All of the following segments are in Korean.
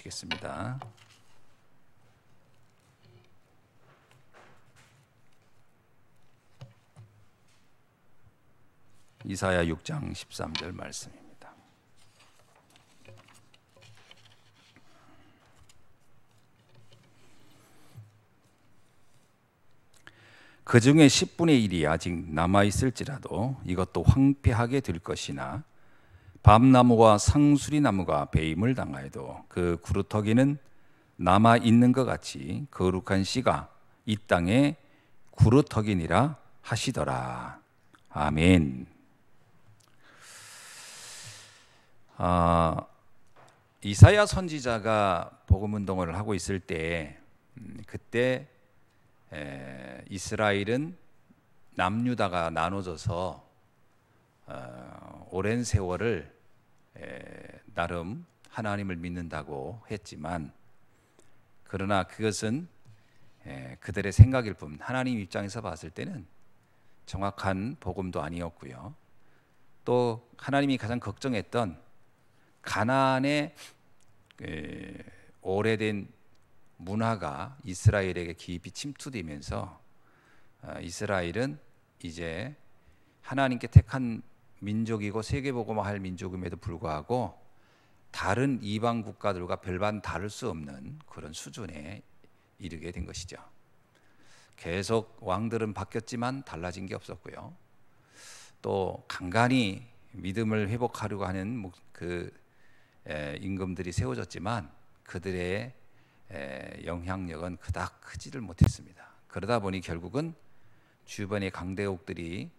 보시겠습니다. 이사야 6장 13절 말씀입니다. 그 중에 10분의 1이 아직 남아있을지라도 이것도 황폐하게 될 것이나 밤나무와 상수리나무가 배임을 당하여도 그 구루터기는 남아있는 것 같이 거룩한 씨가 이 땅에 구루터기니라 하시더라. 아멘. 이사야 선지자가 복음운동을 하고 있을 때 그때 이스라엘은 남유다가 나눠져서 오랜 세월을 나름 하나님을 믿는다고 했지만, 그러나 그것은 그들의 생각일 뿐 하나님 입장에서 봤을 때는 정확한 복음도 아니었고요. 또 하나님이 가장 걱정했던 가나안의 오래된 문화가 이스라엘에게 깊이 침투되면서 이스라엘은 이제 하나님께 택한 민족이고 세계복음화할 민족임에도 불구하고 다른 이방 국가들과 별반 다를 수 없는 그런 수준에 이르게 된 것이죠. 계속 왕들은 바뀌었지만 달라진 게 없었고요. 또 간간히 믿음을 회복하려고 하는 그 임금들이 세워졌지만 그들의 영향력은 그닥 크지를 못했습니다. 그러다 보니 결국은 주변의 강대국들이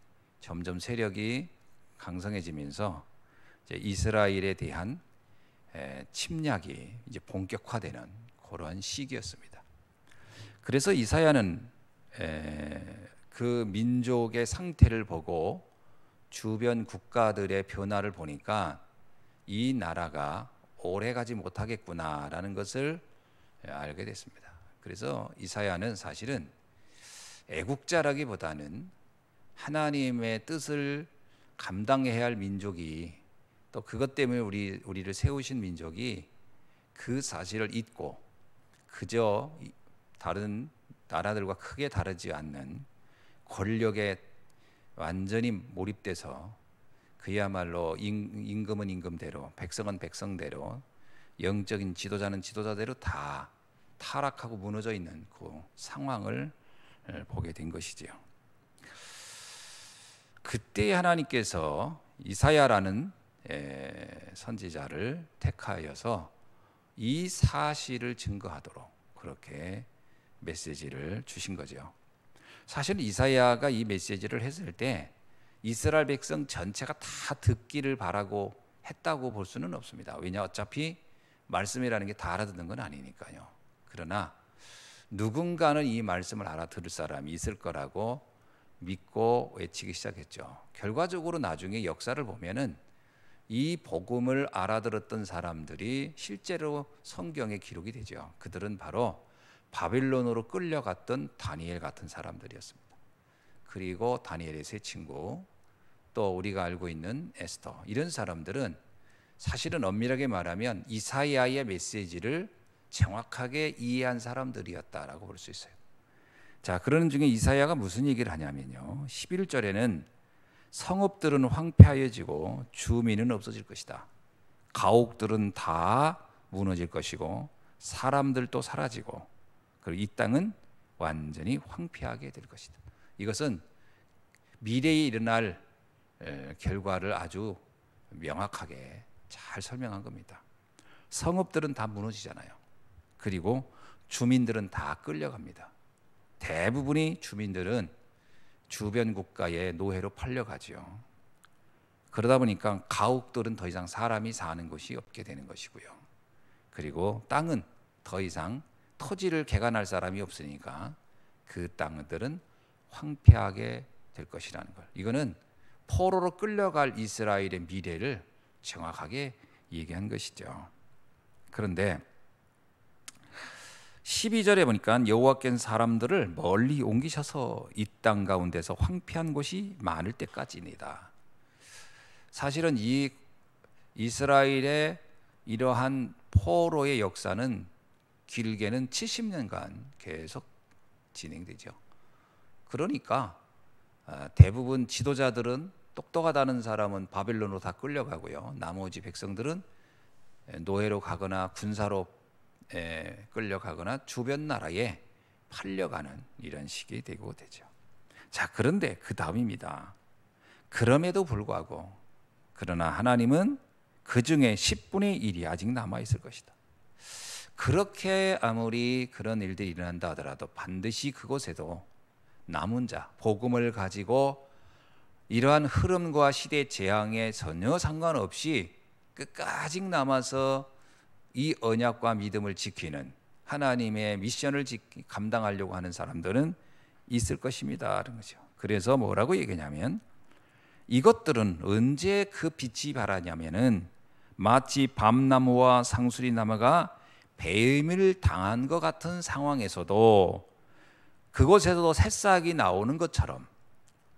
점점 세력이 강성해지면서 이제 이스라엘에 대한 침략이 이제 본격화되는 그런 시기였습니다. 그래서 이사야는 그 민족의 상태를 보고 주변 국가들의 변화를 보니까 이 나라가 오래 가지 못하겠구나라는 것을 알게 됐습니다. 그래서 이사야는 사실은 애국자라기보다는 하나님의 뜻을 감당해야 할 민족이, 또 그것 때문에 우리를 세우신 민족이 그 사실을 잊고 그저 다른 나라들과 크게 다르지 않는 권력에 완전히 몰입돼서 그야말로 임금은 임금대로, 백성은 백성대로, 영적인 지도자는 지도자대로 다 타락하고 무너져 있는 그 상황을 보게 된 것이지요. 그때 하나님께서 이사야라는 선지자를 택하여서 이 사실을 증거하도록 그렇게 메시지를 주신 거죠. 사실 이사야가 이 메시지를 했을 때 이스라엘 백성 전체가 다 듣기를 바라고 했다고 볼 수는 없습니다. 왜냐, 어차피 말씀이라는 게 다 알아듣는 건 아니니까요. 그러나 누군가는 이 말씀을 알아들을 사람이 있을 거라고 믿고 외치기 시작했죠. 결과적으로 나중에 역사를 보면은 이 복음을 알아들었던 사람들이 실제로 성경에 기록이 되죠. 그들은 바로 바빌론으로 끌려갔던 다니엘 같은 사람들이었습니다. 그리고 다니엘의 세 친구, 또 우리가 알고 있는 에스더, 이런 사람들은 사실은 엄밀하게 말하면 이사야의 메시지를 정확하게 이해한 사람들이었다라고 볼 수 있어요. 자, 그러는 중에 이사야가 무슨 얘기를 하냐면요, 11절에는 성읍들은 황폐하여지고 주민은 없어질 것이다. 가옥들은 다 무너질 것이고 사람들도 사라지고, 그리고 이 땅은 완전히 황폐하게 될 것이다. 이것은 미래에 일어날 결과를 아주 명확하게 잘 설명한 겁니다. 성읍들은 다 무너지잖아요. 그리고 주민들은 다 끌려갑니다. 대부분의 주민들은 주변 국가의 노예로 팔려가죠. 그러다 보니까 가옥들은 더 이상 사람이 사는 곳이 없게 되는 것이고요. 그리고 땅은 더 이상 토지를 개간할 사람이 없으니까 그 땅들은 황폐하게 될 것이라는 걸, 이거는 포로로 끌려갈 이스라엘의 미래를 정확하게 얘기한 것이죠. 그런데 12절에 보니까 여호와께는 사람들을 멀리 옮기셔서 이 땅 가운데서 황폐한 곳이 많을 때까지입니다. 사실은 이 이스라엘의 이러한 포로의 역사는 길게는 70년간 계속 진행되죠. 그러니까 대부분 지도자들은 똑똑하다는 사람은 바벨론으로 다 끌려가고요. 나머지 백성들은 노예로 가거나 군사로 끌려가거나 주변 나라에 팔려가는 이런 식이 되고 되죠. 자, 그런데 그 다음입니다. 그럼에도 불구하고 그러나 하나님은 그 중에 10분의 1이 아직 남아 있을 것이다. 그렇게 아무리 그런 일들이 일어난다 하더라도 반드시 그곳에도 남은 자, 복음을 가지고 이러한 흐름과 시대 재앙에 전혀 상관없이 끝까지 남아서 이 언약과 믿음을 지키는 하나님의 미션을 감당하려고 하는 사람들은 있을 것입니다. 그런 거죠. 그래서 뭐라고 얘기하냐면 이것들은 언제 그 빛이 발하냐면은 마치 밤나무와 상수리나무가 배임을 당한 것 같은 상황에서도 그곳에서도 새싹이 나오는 것처럼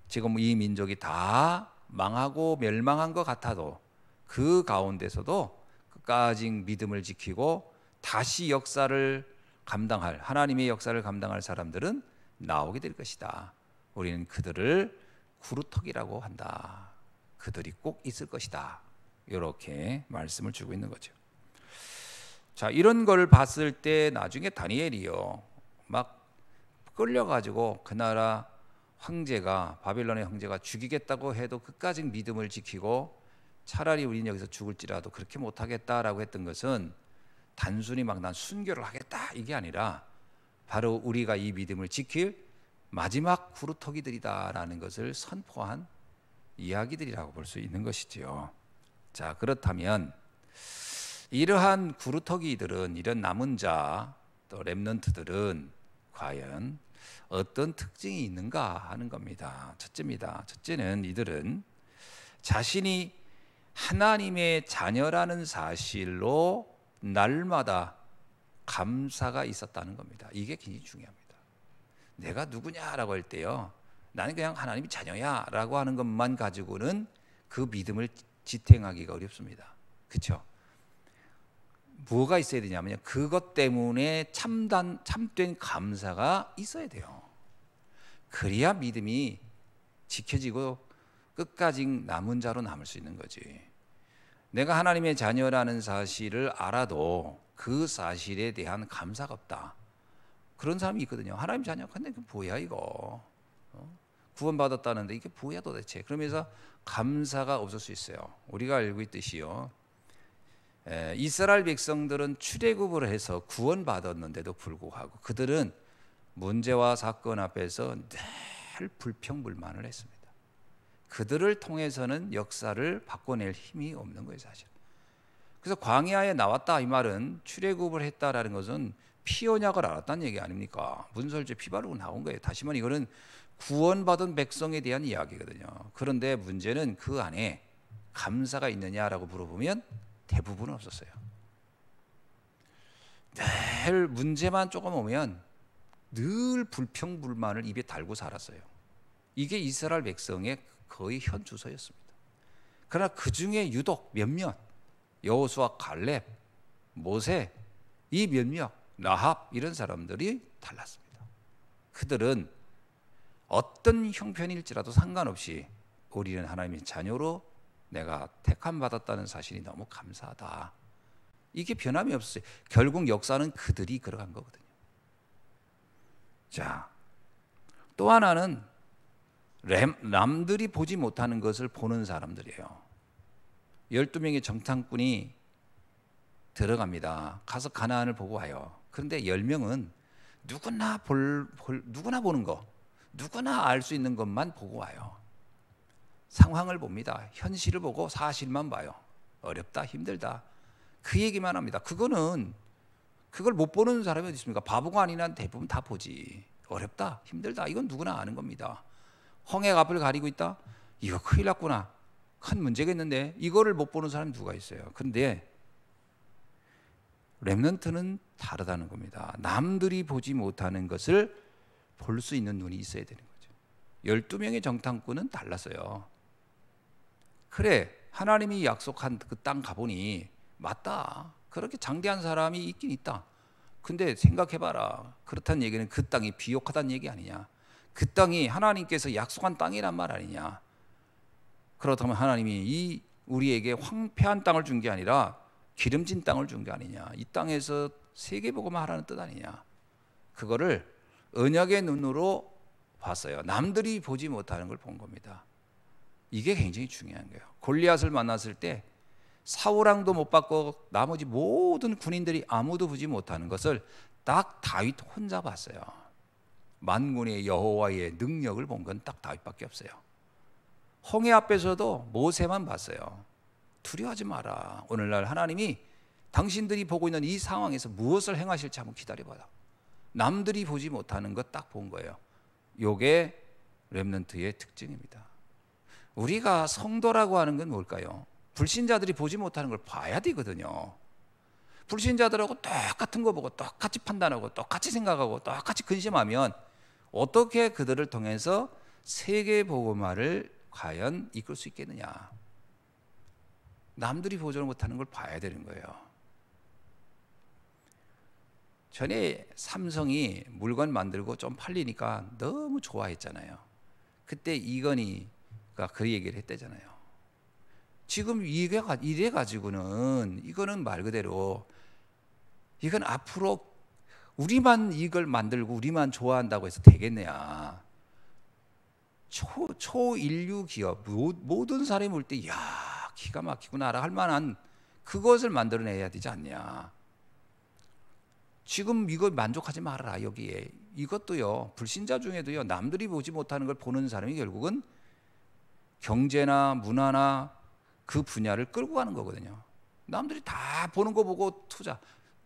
지금 이 민족이 다 망하고 멸망한 것 같아도 그 가운데서도 끝까지 믿음을 지키고 다시 역사를 감당할 하나님의 역사를 감당할 사람들은 나오게 될 것이다. 우리는 그들을 구루터기라고 한다. 그들이 꼭 있을 것이다. 이렇게 말씀을 주고 있는 거죠. 자, 이런 걸 봤을 때 나중에 다니엘이요 막 끌려가지고 그 나라 황제가 바빌론의 황제가 죽이겠다고 해도 끝까지 믿음을 지키고 차라리 우리는 여기서 죽을지라도 그렇게 못하겠다라고 했던 것은 단순히 막 난 순교를 하겠다 이게 아니라 바로 우리가 이 믿음을 지킬 마지막 구루터기들이다라는 것을 선포한 이야기들이라고 볼 수 있는 것이지요. 자, 그렇다면 이러한 구루터기들은 이런 남은 자 또 렘넌트들은 과연 어떤 특징이 있는가 하는 겁니다. 첫째입니다. 첫째는 이들은 자신이 하나님의 자녀라는 사실로 날마다 감사가 있었다는 겁니다. 이게 굉장히 중요합니다. 내가 누구냐라고 할 때요, 나는 그냥 하나님의 자녀야 라고 하는 것만 가지고는 그 믿음을 지탱하기가 어렵습니다. 그렇죠? 뭐가 있어야 되냐면요, 그것 때문에 참된 감사가 있어야 돼요. 그래야 믿음이 지켜지고 끝까지 남은 자로 남을 수 있는 거지. 내가 하나님의 자녀라는 사실을 알아도 그 사실에 대한 감사가 없다. 그런 사람이 있거든요. 하나님 자녀, 근데 그 뭐야 이거? 구원받았다는데 이게 뭐야 도대체? 그러면서 감사가 없을 수 있어요. 우리가 알고 있듯이요, 이스라엘 백성들은 출애굽을 해서 구원받았는데도 불구하고 그들은 문제와 사건 앞에서 늘 불평불만을 했습니다. 그들을 통해서는 역사를 바꿔낼 힘이 없는 거예요, 사실. 그래서 광야에 나왔다 이 말은 출애굽을 했다라는 것은 피 언약을 알았다는 얘기 아닙니까? 문설주에 피 바르고 나온 거예요. 다시 말하면 이거는 구원받은 백성에 대한 이야기거든요. 그런데 문제는 그 안에 감사가 있느냐라고 물어보면 대부분은 없었어요. 늘 문제만 조금 오면 늘 불평불만을 입에 달고 살았어요. 이게 이스라엘 백성의 거의 현주소였습니다. 그러나 그 중에 유독 몇몇, 여호수아, 갈렙, 모세, 이 몇몇, 라합 이런 사람들이 달랐습니다. 그들은 어떤 형편일지라도 상관없이 우리는 하나님의 자녀로 내가 택함 받았다는 사실이 너무 감사하다. 이게 변함이 없어요. 결국 역사는 그들이 걸어간 거거든요. 자, 또 하나는 남들이 보지 못하는 것을 보는 사람들이에요. 12명의 정탐꾼이 들어갑니다. 가서 가나안을 보고 와요. 그런데 10명은 누구나 보는 거, 누구나 알 수 있는 것만 보고 와요. 상황을 봅니다. 현실을 보고 사실만 봐요. 어렵다, 힘들다, 그 얘기만 합니다. 그걸 못 보는 사람이 어디 있습니까? 바보가 아닌 한 대부분 다 보지. 어렵다, 힘들다, 이건 누구나 아는 겁니다. 홍해 앞을 가리고 있다? 이거 큰일 났구나, 큰 문제겠는데, 이거를 못 보는 사람이 누가 있어요? 그런데 렘넌트는 다르다는 겁니다. 남들이 보지 못하는 것을 볼 수 있는 눈이 있어야 되는 거죠. 12명의 정탐꾼은 달랐어요. 그래, 하나님이 약속한 그 땅 가보니 맞다. 그렇게 장대한 사람이 있긴 있다. 근데 생각해봐라. 그렇다는 얘기는 그 땅이 비옥하다는 얘기 아니냐. 그 땅이 하나님께서 약속한 땅이란 말 아니냐. 그렇다면 하나님이 이 우리에게 황폐한 땅을 준 게 아니라 기름진 땅을 준 게 아니냐. 이 땅에서 세계복음을 하라는 뜻 아니냐. 그거를 언약의 눈으로 봤어요. 남들이 보지 못하는 걸 본 겁니다. 이게 굉장히 중요한 거예요. 골리앗을 만났을 때 사울왕도 못 봤고 나머지 모든 군인들이 아무도 보지 못하는 것을 딱 다윗 혼자 봤어요. 만군의 여호와의 능력을 본 건 딱 다윗밖에 없어요. 홍해 앞에서도 모세만 봤어요. 두려워하지 마라. 오늘날 하나님이 당신들이 보고 있는 이 상황에서 무엇을 행하실지 한번 기다려봐라. 남들이 보지 못하는 것 딱 본 거예요. 요게 렘넌트의 특징입니다. 우리가 성도라고 하는 건 뭘까요? 불신자들이 보지 못하는 걸 봐야 되거든요. 불신자들하고 똑같은 거 보고 똑같이 판단하고 똑같이 생각하고 똑같이 근심하면 어떻게 그들을 통해서 세계복음화를 과연 이끌 수 있겠느냐. 남들이 보지 못하는 걸 봐야 되는 거예요. 전에 삼성이 물건 만들고 좀 팔리니까 너무 좋아했잖아요. 그때 이건희가 그 얘기를 했대잖아요. 지금 이래 가지고는 이거는 말 그대로 이건 앞으로 우리만 이걸 만들고 우리만 좋아한다고 해서 되겠냐. 초인류 기업 모든 사람이 볼 때 야 기가 막히구나 할 만한 그것을 만들어내야 되지 않냐. 지금 이거 만족하지 말아라. 여기에 이것도요, 불신자 중에도요, 남들이 보지 못하는 걸 보는 사람이 결국은 경제나 문화나 그 분야를 끌고 가는 거거든요. 남들이 다 보는 거 보고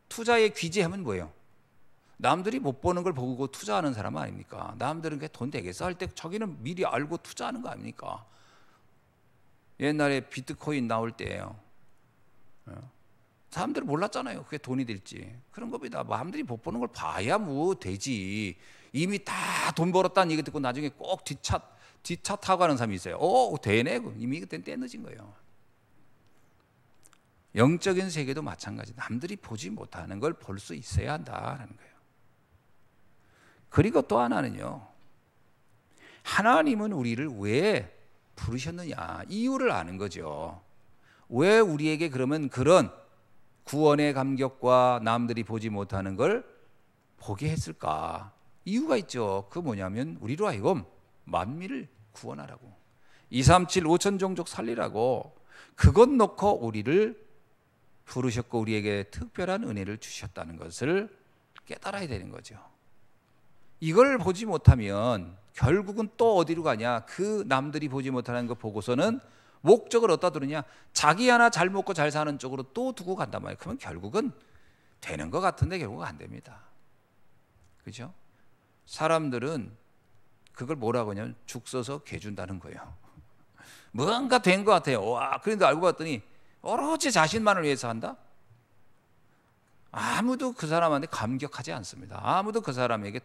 투자에 귀재하면 뭐예요? 남들이 못 보는 걸 보고 투자하는 사람 아닙니까? 남들은 돈 되겠어 할 때 자기는 미리 알고 투자하는 거 아닙니까? 옛날에 비트코인 나올 때예요. 사람들은 몰랐잖아요. 그게 돈이 될지. 그런 겁니다. 남들이 못 보는 걸 봐야 뭐 되지. 이미 다 돈 벌었다는 얘기 듣고 나중에 꼭 뒷차 타고 가는 사람이 있어요. 되네. 이미 그때는 때 늦은 거예요. 영적인 세계도 마찬가지. 남들이 보지 못하는 걸 볼 수 있어야 한다라는 거예요. 그리고 또 하나는요. 하나님은 우리를 왜 부르셨느냐. 이유를 아는 거죠. 왜 우리에게 그러면 그런 구원의 감격과 남들이 보지 못하는 걸 보게 했을까? 이유가 있죠. 그 뭐냐면 우리로 하여금 만민을 구원하라고. 237 5천 종족 살리라고. 그것 놓고 우리를 부르셨고 우리에게 특별한 은혜를 주셨다는 것을 깨달아야 되는 거죠. 이걸 보지 못하면 결국은 또 어디로 가냐. 그 남들이 보지 못하는 거 보고서는 목적을 어디다 두느냐. 자기 하나 잘 먹고 잘 사는 쪽으로 또 두고 간단 말이에요. 그러면 결국은 되는 것 같은데 결국 안 됩니다. 그렇죠? 사람들은 그걸 뭐라고 하냐면 죽 써서 개 준다는 거예요. 뭔가 된 것 같아요. 와, 그런데 알고 봤더니 오로지 자신만을 위해서 한다? 아무도 그 사람한테 감격하지 않습니다. 아무도 그 사람에게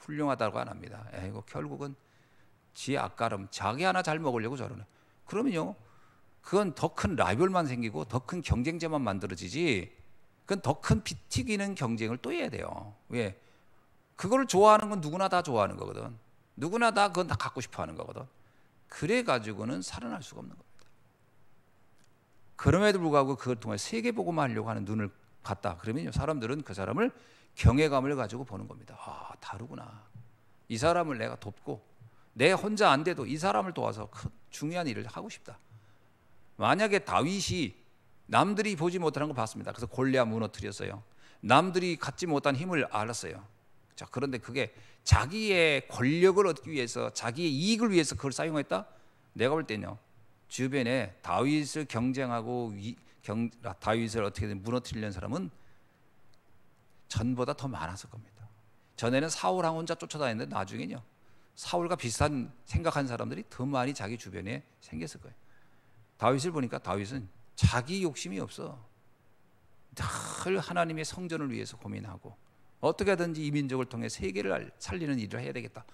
훌륭하다고 안 합니다. 이거 결국은 지 앞가름, 자기 하나 잘 먹으려고 저러네. 그러면요, 그건 더 큰 라이벌만 생기고 더 큰 경쟁자만 만들어지지. 그건 더 큰 피 튀기는 경쟁을 또 해야 돼요. 왜? 그거를 좋아하는 건 누구나 다 좋아하는 거거든. 누구나 다 그건 다 갖고 싶어 하는 거거든. 그래 가지고는 살아날 수가 없는 겁니다. 그럼에도 불구하고 그걸 통해 세계복음화 하려고 하는 눈을 갖다. 그러면요, 사람들은 그 사람을 경외감을 가지고 보는 겁니다. 아, 다르구나. 이 사람을 내가 돕고 내 혼자 안 돼도 이 사람을 도와서 큰 중요한 일을 하고 싶다. 만약에 다윗이 남들이 보지 못하는 걸 봤습니다. 그래서 골리앗 무너뜨렸어요. 남들이 갖지 못한 힘을 알았어요. 자, 그런데 그게 자기의 권력을 얻기 위해서, 자기의 이익을 위해서 그걸 사용했다? 내가 볼 때는요, 주변에 다윗을 경쟁하고 다윗을 어떻게든 무너뜨리려는 사람은 전보다 더 많았을 겁니다. 전에는 사울왕 혼자 쫓아다녔는데 나중에는요, 사울과 비슷한 생각한 사람들이 더 많이 자기 주변에 생겼을 거예요. 다윗을 보니까 다윗은 자기 욕심이 없어. 늘 하나님의 성전을 위해서 고민하고 어떻게 하든지 이 민족을 통해 세계를 살리는 일을 해야 되겠다.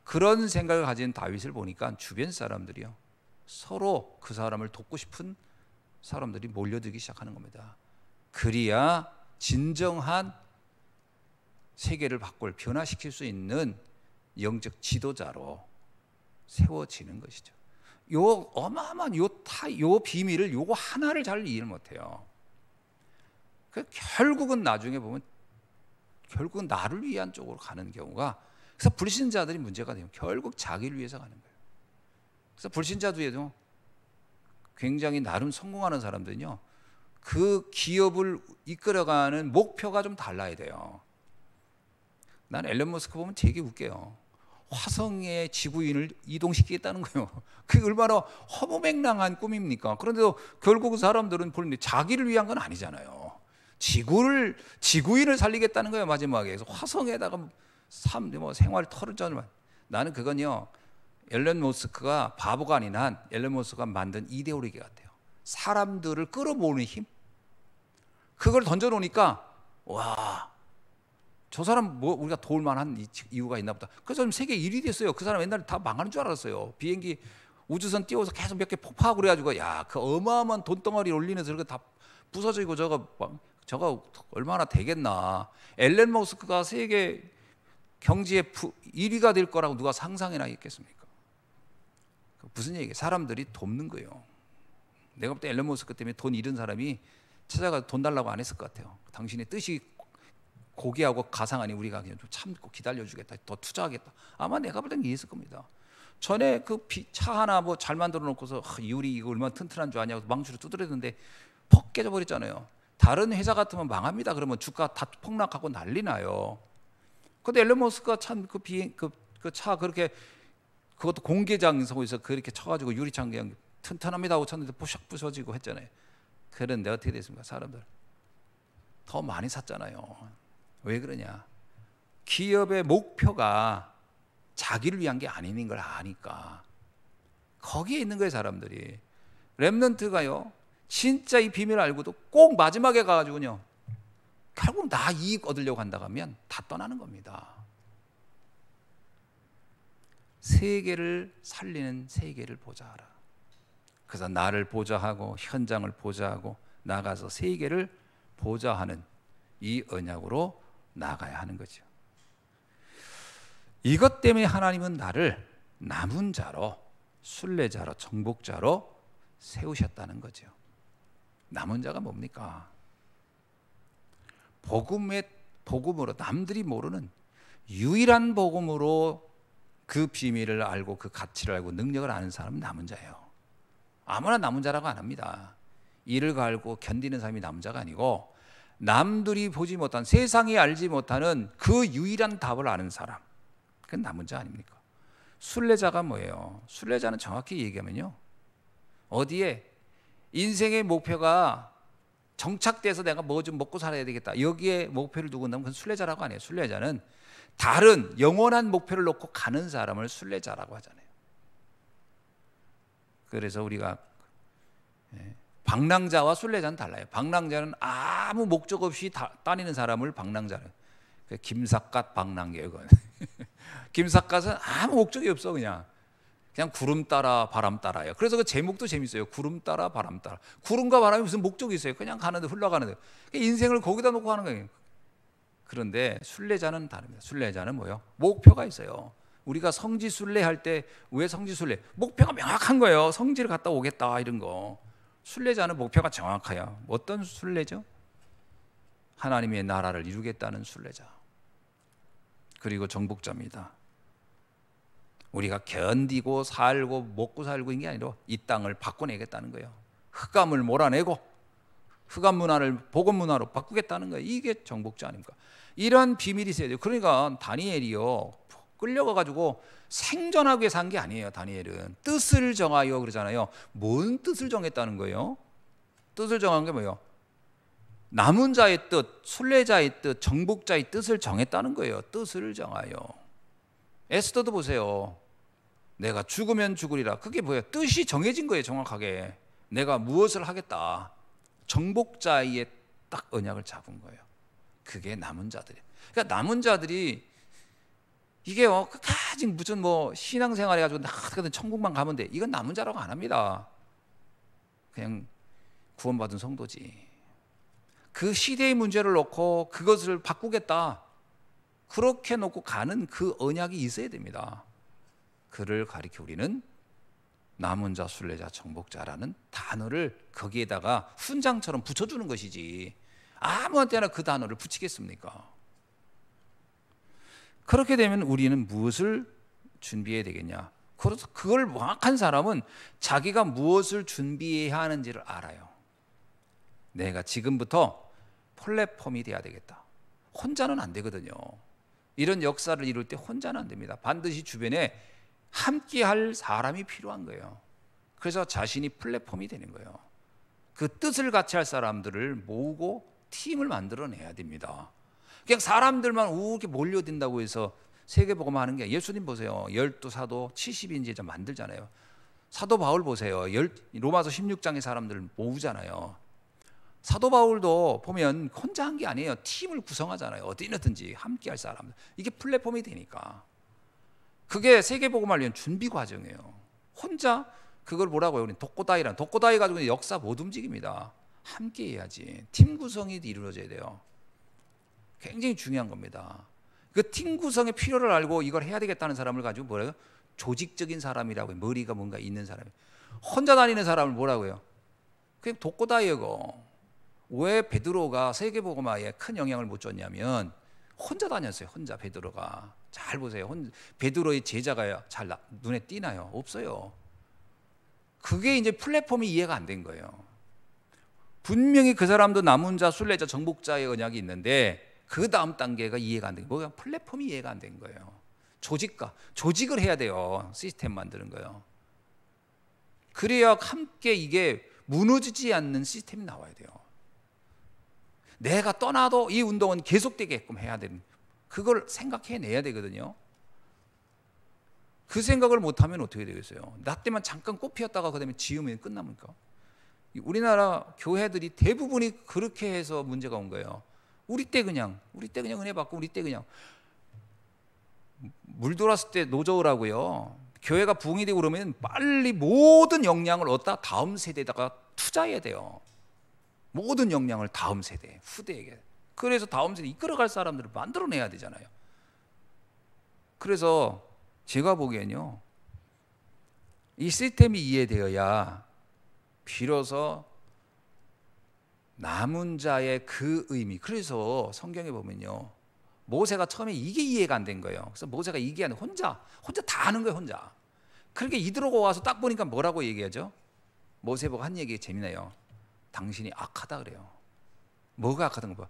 그런 생각을 가진 다윗을 보니까 주변 사람들이요, 서로 그 사람을 돕고 싶은 사람들이 몰려들기 시작하는 겁니다. 그래야 진정한 세계를 바꿀 변화시킬 수 있는 영적 지도자로 세워지는 것이죠. 요 어마어마한 요 비밀을 요거 하나를 잘 이해를 못해요. 결국은 나중에 보면 결국은 나를 위한 쪽으로 가는 경우가, 그래서 불신자들이 문제가 되면 결국 자기를 위해서 가는 거예요. 그래서 불신자들에도 굉장히 나름 성공하는 사람들은요, 그 기업을 이끌어가는 목표가 좀 달라야 돼요. 난 앨런 머스크 보면 되게 웃겨요. 화성에 지구인을 이동시키겠다는 거예요. 그게 얼마나 허무맹랑한 꿈입니까? 그런데도 결국 그 사람들은 보는데 자기를 위한 건 아니잖아요. 지구인을 살리겠다는 거예요. 마지막에. 그래서 화성에다가 생활 털을. 나는 그건요, 앨런 머스크가 바보가 아닌 한 앨런 머스크가 만든 이데올로기 같아요. 사람들을 끌어모으는 힘. 그걸 던져놓으니까 와, 저 사람 뭐 우리가 도울 만한 이유가 있나 보다. 그래서 지금 세계 1위 됐어요. 그 사람 옛날에 다 망하는 줄 알았어요. 비행기 우주선 띄워서 계속 몇 개 폭파하고 그래가지고, 야, 그 어마어마한 돈덩어리 올리면서 저거 다 부서지고 저거 얼마나 되겠나. 앨런 머스크가 세계 경제의 1위가 될 거라고 누가 상상이나 했겠습니까? 무슨 얘기예요? 사람들이 돕는 거예요. 내가 볼 때 앨런 머스크 때문에 돈 잃은 사람이 찾아가 돈 달라고 안 했을 것 같아요. 당신의 뜻이 고귀하고 가상하니 우리가 그냥 좀 참고 기다려주겠다, 더 투자하겠다. 아마 내가 볼 때는 이랬을 겁니다. 전에 그 차 하나 뭐 잘 만들어 놓고서 유리 이거 얼마나 튼튼한 줄 아냐고 망치로 두드렸는데 퍽 깨져버렸잖아요. 다른 회사 같으면 망합니다. 그러면 주가 다 폭락하고 난리 나요. 근데 앨런 머스크가 참 그 차 그렇게, 그것도 공개장소에서 그렇게 쳐가지고 유리창 그냥 튼튼합니다 하고 쳤는데 부샥 부서지고 했잖아요. 그런데 어떻게 됐습니까? 사람들 더 많이 샀잖아요. 왜 그러냐? 기업의 목표가 자기를 위한 게 아닌 걸 아니까. 거기에 있는 거예요, 사람들이. 렘넌트가요, 진짜 이 비밀을 알고도 꼭 마지막에 가가지고요, 결국 나 이익 얻으려고 한다고 하면 다 떠나는 겁니다. 세계를 살리는 세계를 보좌하라. 그래서 나를 보좌하고 현장을 보좌하고 나가서 세계를 보좌하는 이 언약으로 나가야 하는 거죠. 이것 때문에 하나님은 나를 남은 자로, 순례자로, 정복자로 세우셨다는 거죠. 남은 자가 뭡니까? 복음으로, 남들이 모르는 유일한 복음으로 그 비밀을 알고 그 가치를 알고 능력을 아는 사람은 남은 자예요. 아무나 남은 자라고 안 합니다. 이를 갈고 견디는 사람이 남은 자가 아니고, 남들이 보지 못한, 세상이 알지 못하는 그 유일한 답을 아는 사람, 그건 남은 자 아닙니까? 순례자가 뭐예요? 순례자는 정확히 얘기하면요, 어디에 인생의 목표가 정착돼서 내가 뭐 좀 먹고 살아야 되겠다, 여기에 목표를 두고 있다면 그건 순례자라고 안 해요. 순례자는 다른 영원한 목표를 놓고 가는 사람을 순례자라고 하잖아요. 그래서 우리가 방랑자와 순례자는 달라요. 방랑자는 아무 목적 없이 다니는 사람을 방랑자는, 김삿갓 방랑이에요. 김삿갓은 아무 목적이 없어. 그냥 구름 따라 바람 따라요. 그래서 그 제목도 재밌어요. 구름 따라 바람 따라. 구름과 바람이 무슨 목적이 있어요? 그냥 가는데, 흘러가는데. 인생을 거기다 놓고 하는 거예요. 그런데 순례자는 다릅니다. 순례자는 뭐예요? 목표가 있어요. 우리가 성지 순례할 때 왜 성지 순례? 목표가 명확한 거예요. 성지를 갔다 오겠다 이런 거. 순례자는 목표가 정확해요. 어떤 순례죠? 하나님의 나라를 이루겠다는 순례자. 그리고 정복자입니다. 우리가 견디고 살고 먹고 살고 있는 게 아니라 이 땅을 바꿔내겠다는 거예요. 흑암을 몰아내고 흑암 문화를 복음 문화로 바꾸겠다는 거예요. 이게 정복자 아닙니까? 이런 비밀이 있어야 돼요. 그러니까 다니엘이요, 끌려가가지고 생존하기 위해서 한 게 아니에요. 다니엘은 뜻을 정하여 그러잖아요. 뭔 뜻을 정했다는 거예요? 뜻을 정한 게 뭐예요? 남은 자의 뜻, 순례자의 뜻, 정복자의 뜻을 정했다는 거예요. 뜻을 정하여. 에스더도 보세요. 내가 죽으면 죽으리라. 그게 뭐예요? 뜻이 정해진 거예요. 정확하게 내가 무엇을 하겠다. 정복자의 딱 언약을 잡은 거예요. 그게 남은 자들이에요. 그러니까 남은 자들이 이게요, 끝까지 무슨 뭐 신앙생활 해가지고 나 천국만 가면 돼, 이건 남은 자라고 안 합니다. 그냥 구원받은 성도지. 그 시대의 문제를 놓고 그것을 바꾸겠다, 그렇게 놓고 가는 그 언약이 있어야 됩니다. 그를 가리켜 우리는 남은 자, 순례자, 정복자라는 단어를 거기에다가 훈장처럼 붙여주는 것이지, 아무한테나 그 단어를 붙이겠습니까? 그렇게 되면 우리는 무엇을 준비해야 되겠냐? 그래서 그걸 명확한 사람은 자기가 무엇을 준비해야 하는지를 알아요. 내가 지금부터 플랫폼이 돼야 되겠다. 혼자는 안 되거든요. 이런 역사를 이룰 때 혼자는 안 됩니다. 반드시 주변에 함께할 사람이 필요한 거예요. 그래서 자신이 플랫폼이 되는 거예요. 그 뜻을 같이 할 사람들을 모으고 팀을 만들어내야 됩니다. 그냥 사람들만 이렇게 몰려든다고 해서 세계복음 하는 게, 예수님 보세요. 12사도 70인제자 만들잖아요. 사도 바울 보세요. 로마서 16장의 사람들을 모으잖아요. 사도 바울도 보면 혼자 한 게 아니에요. 팀을 구성하잖아요. 어디든지 함께 할 사람들. 이게 플랫폼이 되니까. 그게 세계복음을 위한 준비 과정이에요. 혼자 그걸 뭐라고 해요? 독고다이 가지고 역사 못 움직입니다. 함께 해야지. 팀 구성이 이루어져야 돼요. 굉장히 중요한 겁니다. 그 팀 구성의 필요를 알고 이걸 해야 되겠다는 사람을 가지고 뭐래요? 조직적인 사람이라고 해요. 머리가 뭔가 있는 사람. 혼자 다니는 사람을 뭐라고 해요? 그냥 독고다이고. 왜 베드로가 세계복음화에 큰 영향을 못 줬냐면 혼자 다녔어요. 혼자. 베드로가 잘 보세요. 베드로의 제자가 잘 눈에 띄나요? 없어요. 그게 이제 플랫폼이 이해가 안 된 거예요. 분명히 그 사람도 남은 자, 순례자, 정복자의 언약이 있는데 그 다음 단계가 이해가 안 된 거예요. 플랫폼이 이해가 안 된 거예요. 조직을 해야 돼요. 시스템 만드는 거예요. 그래야 함께 이게 무너지지 않는 시스템이 나와야 돼요. 내가 떠나도 이 운동은 계속되게끔 해야 되는, 그걸 생각해내야 되거든요. 그 생각을 못하면 어떻게 되겠어요? 나 때만 잠깐 꽃 피었다가 그 다음에 지으면 끝납니까? 우리나라 교회들이 대부분이 그렇게 해서 문제가 온 거예요. 우리 때 그냥 은혜 받고 우리 때 그냥 물 들어왔을 때 노저우라고요. 교회가 부흥이 되고 그러면 빨리 모든 역량을 얻다 다음 세대에다가 투자해야 돼요. 모든 역량을 다음 세대, 후대에게. 그래서 다음 세대 이끌어갈 사람들을 만들어내야 되잖아요. 그래서 제가 보기엔요, 이 시스템이 이해되어야 비로소 남은 자의 그 의미. 그래서 성경에 보면요, 모세가 처음에 이게 이해가 안 된 거예요. 그래서 모세가 이게 아니라 혼자 다 하는 거예요. 혼자. 그렇게 이들어고 와서 딱 보니까 뭐라고 얘기하죠? 모세 보고 한 얘기 재미나요. 당신이 악하다 그래요. 뭐가 악하다는 거야?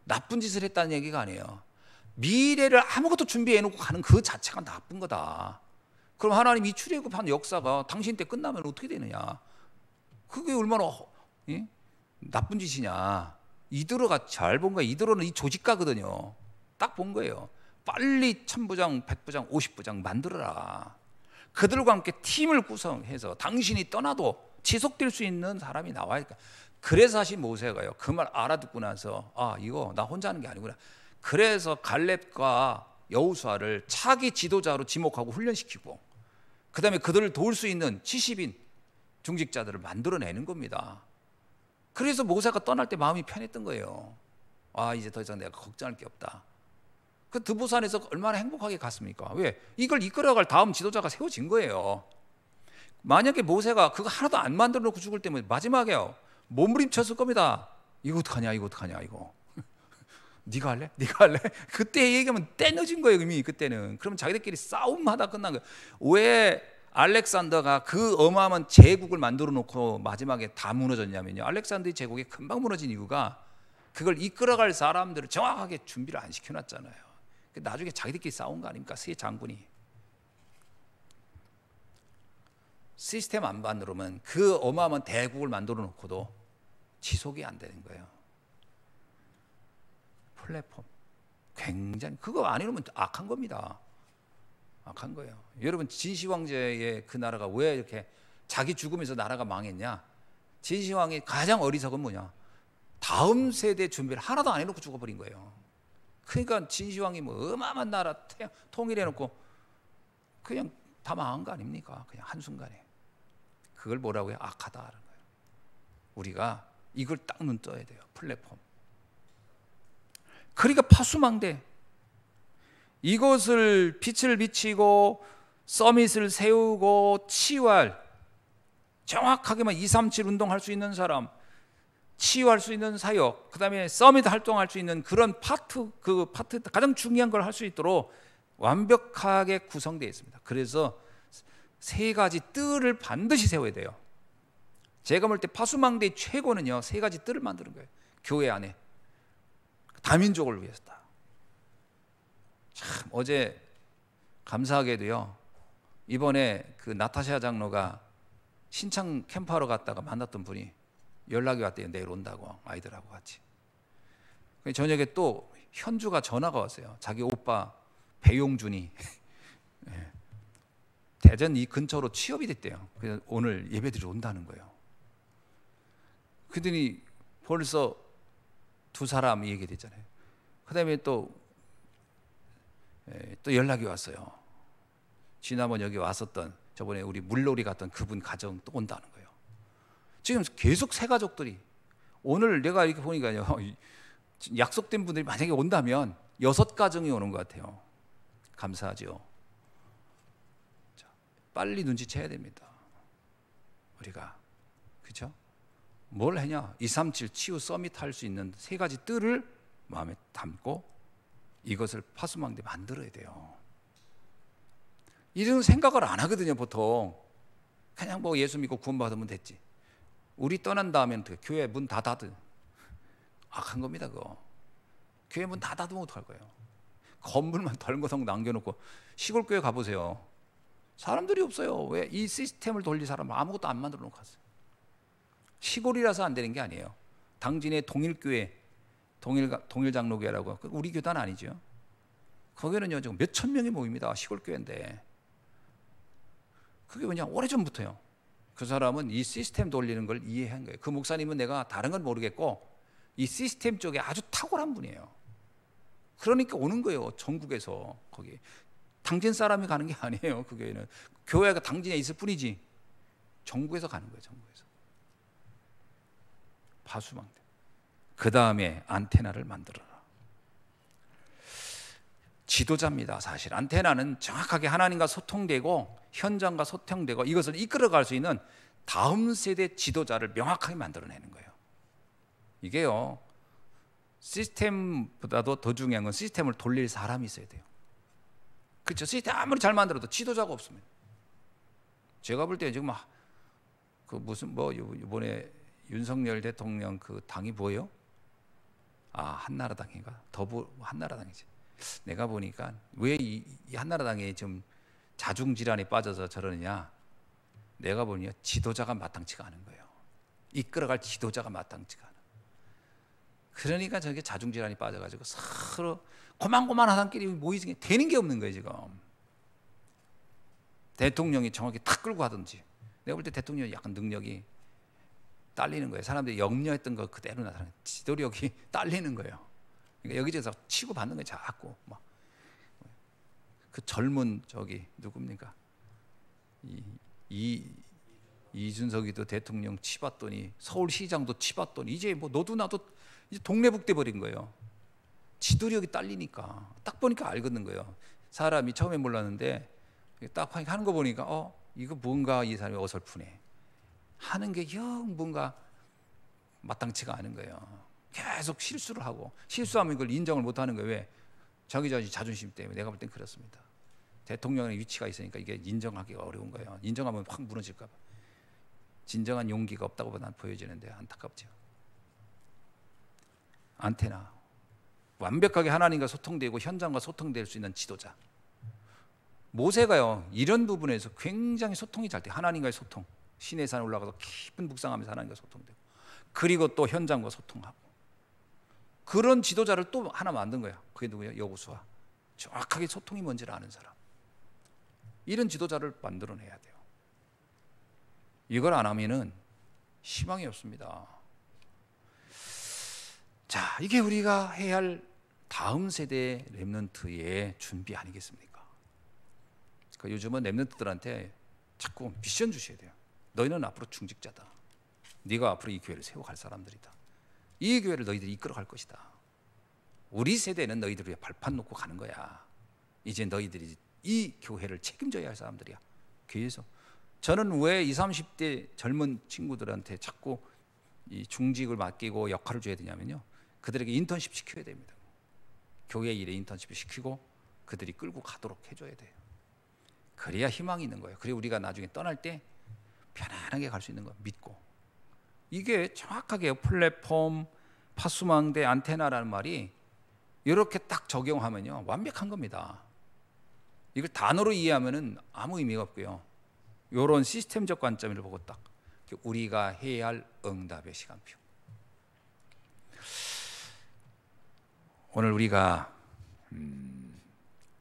나쁜 짓을 했다는 얘기가 아니에요. 미래를 아무것도 준비해 놓고 가는 그 자체가 나쁜 거다. 그럼 하나님 이 출애굽한 역사가 당신 때 끝나면 어떻게 되느냐? 그게 얼마나 나쁜 짓이냐? 이드로가 잘 본 거예요. 이드로는 이 조직가거든요. 딱 본 거예요. 빨리 1000부장, 100부장, 50부장 만들어라. 그들과 함께 팀을 구성해서 당신이 떠나도 지속될 수 있는 사람이 나와야 할까. 그래서 사실 모세가요, 그 말 알아듣고 나서 이거 나 혼자 하는 게 아니구나. 그래서 갈렙과 여호수아를 차기 지도자로 지목하고 훈련시키고, 그 다음에 그들을 도울 수 있는 70인 중직자들을 만들어내는 겁니다. 그래서 모세가 떠날 때 마음이 편했던 거예요. 이제 더 이상 내가 걱정할 게 없다. 그 드보산에서 얼마나 행복하게 갔습니까? 왜? 이걸 이끌어갈 다음 지도자가 세워진 거예요. 만약에 모세가 그거 하나도 안 만들어 놓고 죽을 때면 마지막에요, 몸부림쳤을 겁니다. 이거 어떡하냐 이거. 네가 할래? 그때 얘기하면 때 늦은 거예요. 이미 그때는. 그러면 자기들끼리 싸움하다 끝난 거예요. 왜 알렉산더가 그 어마어마한 제국을 만들어 놓고 마지막에 다 무너졌냐면요, 알렉산더의 제국이 금방 무너진 이유가 그걸 이끌어갈 사람들을 정확하게 준비를 안 시켜놨잖아요. 나중에 자기들끼리 싸운 거 아닙니까? 세 장군이. 시스템 안 만들면 그 어마어마한 대국을 만들어 놓고도 지속이 안 되는 거예요. 플랫폼 굉장히, 그거 안 해놓으면 악한 겁니다. 악한 거예요. 여러분, 진시황제의 그 나라가 왜 이렇게 자기 죽으면서 나라가 망했냐? 진시황의 가장 어리석은 뭐냐? 다음 세대 준비를 하나도 안 해놓고 죽어버린 거예요. 그러니까 진시황이 뭐 어마어마한 나라 통일해놓고 그냥 다 망한 거 아닙니까? 그냥 한순간에. 그걸 뭐라고 해요? 악하다라는 거예요. 우리가 이걸 딱 눈 떠야 돼요. 플랫폼. 그러니까 파수망대, 이것을 빛을 비치고 서밋을 세우고 치유할, 정확하게만 237 운동할 수 있는 사람, 치유할 수 있는 사역, 그 다음에 서밋 활동할 수 있는 그런 파트, 그 파트 가장 중요한 걸 할 수 있도록 완벽하게 구성되어 있습니다. 그래서 세 가지 뜰을 반드시 세워야 돼요. 제가 볼 때 파수망대의 최고는요, 세 가지 뜰을 만드는 거예요. 교회 안에 다민족을 위해서다. 참 어제 감사하게도요, 이번에 그 나타샤 장로가 신창 캠프하러 갔다가 만났던 분이 연락이 왔대요. 내일 온다고, 아이들하고 같이. 저녁에 또 현주가 전화가 왔어요. 자기 오빠 배용준이 대전 이 근처로 취업이 됐대요. 그래서 오늘 예배드리러 온다는 거예요. 그러더니 벌써 두 사람이 얘기됐잖아요. 그 다음에 또 연락이 왔어요. 지난번 여기 왔었던, 저번에 우리 물놀이 갔던 그분 가정 또 온다는 거예요. 지금 계속 새 가족들이, 오늘 내가 이렇게 보니까요, 약속된 분들이 만약에 온다면 6가정이 오는 것 같아요. 감사하죠. 자, 빨리 눈치채야 됩니다. 우리가, 그렇죠? 뭘 하냐? 237 치유 서밋 할 수 있는 세 가지 뜰을 마음에 담고 이것을 파수망대 만들어야 돼요. 이런 생각을 안 하거든요. 보통 그냥 뭐 예수 믿고 구원받으면 됐지. 우리 떠난 다음에는 교회 문 다 닫은, 악한 겁니다. 그거 교회 문 다 닫으면 어떡할 거예요? 건물만 덜거덩 남겨놓고 시골 교회 가보세요. 사람들이 없어요. 왜? 이 시스템을 돌릴 사람 아무것도 안 만들어 놓고 갔어요. 시골이라서 안 되는 게 아니에요. 당진의 동일교회, 동일장로교회라고, 우리 교단 아니죠. 거기는요 지금 몇천 명이 모입니다. 시골 교회인데. 그게 뭐냐, 오래전부터요. 그 사람은 이 시스템 돌리는 걸 이해한 거예요. 그 목사님은 내가 다른 건 모르겠고 이 시스템 쪽에 아주 탁월한 분이에요. 그러니까 오는 거예요. 전국에서. 거기 당진 사람이 가는 게 아니에요. 그 교회는 교회가 당진에 있을 뿐이지 전국에서 가는 거예요. 전국에서. 파수망대. 그 다음에 안테나를 만들어라. 지도자입니다. 사실 안테나는 정확하게 하나님과 소통되고 현장과 소통되고 이것을 이끌어갈 수 있는 다음 세대 지도자를 명확하게 만들어내는 거예요. 이게요, 시스템보다도 더 중요한 건 시스템을 돌릴 사람이 있어야 돼요. 그렇죠? 시스템 아무리 잘 만들어도 지도자가 없으면. 제가 볼 때 지금 그 무슨 뭐 이번에 윤석열 대통령 그 당이 뭐예요? 한나라당인가? 한나라당이지. 내가 보니까 왜 이 한나라당에 좀 자중질환에 빠져서 저러느냐, 내가 보니 지도자가 마땅치가 않은 거예요. 이끌어갈 지도자가 마땅치가 않아. 그러니까 저게 자중질환이 빠져가지고 서로 고만고만한 사람끼리 모이지 되는 게 없는 거예요. 지금 대통령이 정확히 탁 끌고 하든지, 내가 볼 때 대통령이 약간 능력이 딸리는 거예요. 사람들이 염려했던 거 그대로 나타나는, 지도력이 딸리는 거예요. 그러니까 여기저기서 치고 받는 거예요. 자꾸 막. 그 젊은 저기 누굽니까? 이준석이도 대통령 치봤더니, 서울시장도 치봤더니 이제 뭐 너도 나도 이제 동네북 돼 버린 거예요. 지도력이 딸리니까. 딱 보니까 알겠는 거예요. 사람이 처음에 몰랐는데 딱 하는 거 보니까 이거 뭔가 이 사람이 어설프네. 하는 게 영 뭔가 마땅치가 않은 거예요. 계속 실수를 하고, 실수하면 이걸 인정을 못 하는 거예요. 왜? 자기 자존심 때문에. 내가 볼 땐 그렇습니다. 대통령의 위치가 있으니까 이게 인정하기가 어려운 거예요. 인정하면 확 무너질까 봐. 진정한 용기가 없다고 난 보여지는데 안타깝죠. 안테나. 완벽하게 하나님과 소통되고 현장과 소통될 수 있는 지도자. 모세가요, 이런 부분에서 굉장히 소통이 잘 돼. 하나님과의 소통. 시내 산에 올라가서 깊은 묵상하면서 하나님과 소통되고, 그리고 또 현장과 소통하고, 그런 지도자를 또 하나 만든 거야. 그게 누구예요? 여호수아. 정확하게 소통이 뭔지를 아는 사람. 이런 지도자를 만들어내야 돼요. 이걸 안 하면은 희망이 없습니다. 자, 이게 우리가 해야 할 다음 세대 렘넌트의 준비 아니겠습니까? 그러니까 요즘은 렘넌트들한테 자꾸 미션 주셔야 돼요. 너희는 앞으로 중직자다. 네가 앞으로 이 교회를 세워갈 사람들이다. 이 교회를 너희들이 이끌어갈 것이다. 우리 세대는 너희들 위해 발판 놓고 가는 거야. 이제 너희들이 이 교회를 책임져야 할 사람들이야. 교회에서. 저는 왜 20, 30대 젊은 친구들한테 자꾸 이 중직을 맡기고 역할을 줘야 되냐면요, 그들에게 인턴십 시켜야 됩니다. 교회 일에 인턴십을 시키고 그들이 끌고 가도록 해줘야 돼요. 그래야 희망이 있는 거예요. 그래야 우리가 나중에 떠날 때 편안하게 갈 수 있는 거 믿고. 이게 정확하게 플랫폼, 파수망대, 안테나라는 말이 이렇게 딱 적용하면요 완벽한 겁니다. 이걸 단어로 이해하면은 아무 의미가 없고요, 이런 시스템적 관점을 보고 딱 우리가 해야 할 응답의 시간표. 오늘 우리가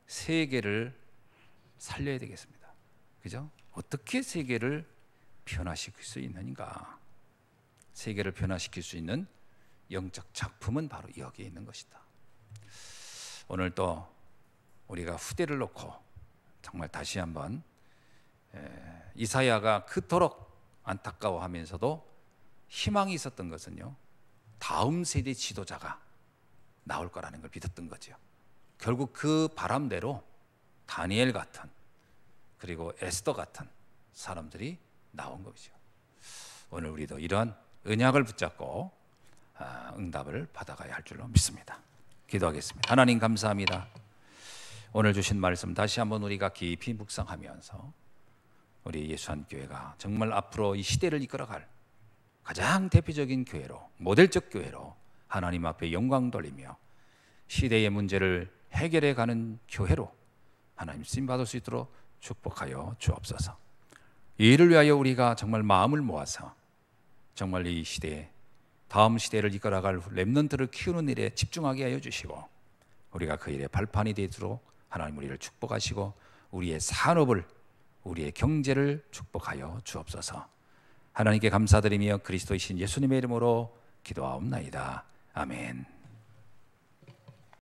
세계를 살려야 되겠습니다. 그죠? 어떻게 세계를 변화시킬 수 있는가? 세계를 변화시킬 수 있는 영적 작품은 바로 여기에 있는 것이다. 오늘 또 우리가 후대를 놓고 정말 다시 한번 이사야가 그토록 안타까워하면서도 희망이 있었던 것은요, 다음 세대 지도자가 나올 거라는 걸 믿었던 거죠. 결국 그 바람대로 다니엘 같은, 그리고 에스더 같은 사람들이 나온 것이죠. 오늘 우리도 이러한 언약을 붙잡고 응답을 받아가야 할 줄로 믿습니다. 기도하겠습니다. 하나님 감사합니다. 오늘 주신 말씀 다시 한번 우리가 깊이 묵상하면서 우리 예수한교회가 정말 앞으로 이 시대를 이끌어갈 가장 대표적인 교회로, 모델적 교회로 하나님 앞에 영광 돌리며 시대의 문제를 해결해 가는 교회로 하나님 쓰임 받을 수 있도록 축복하여 주옵소서. 이 일을 위하여 우리가 정말 마음을 모아서 정말 이 시대에, 다음 시대를 이끌어갈 렘넌트를 키우는 일에 집중하게 하여 주시고, 우리가 그 일에 발판이 되도록 하나님 우리를 축복하시고 우리의 산업을, 우리의 경제를 축복하여 주옵소서. 하나님께 감사드리며 그리스도이신 예수님의 이름으로 기도하옵나이다. 아멘.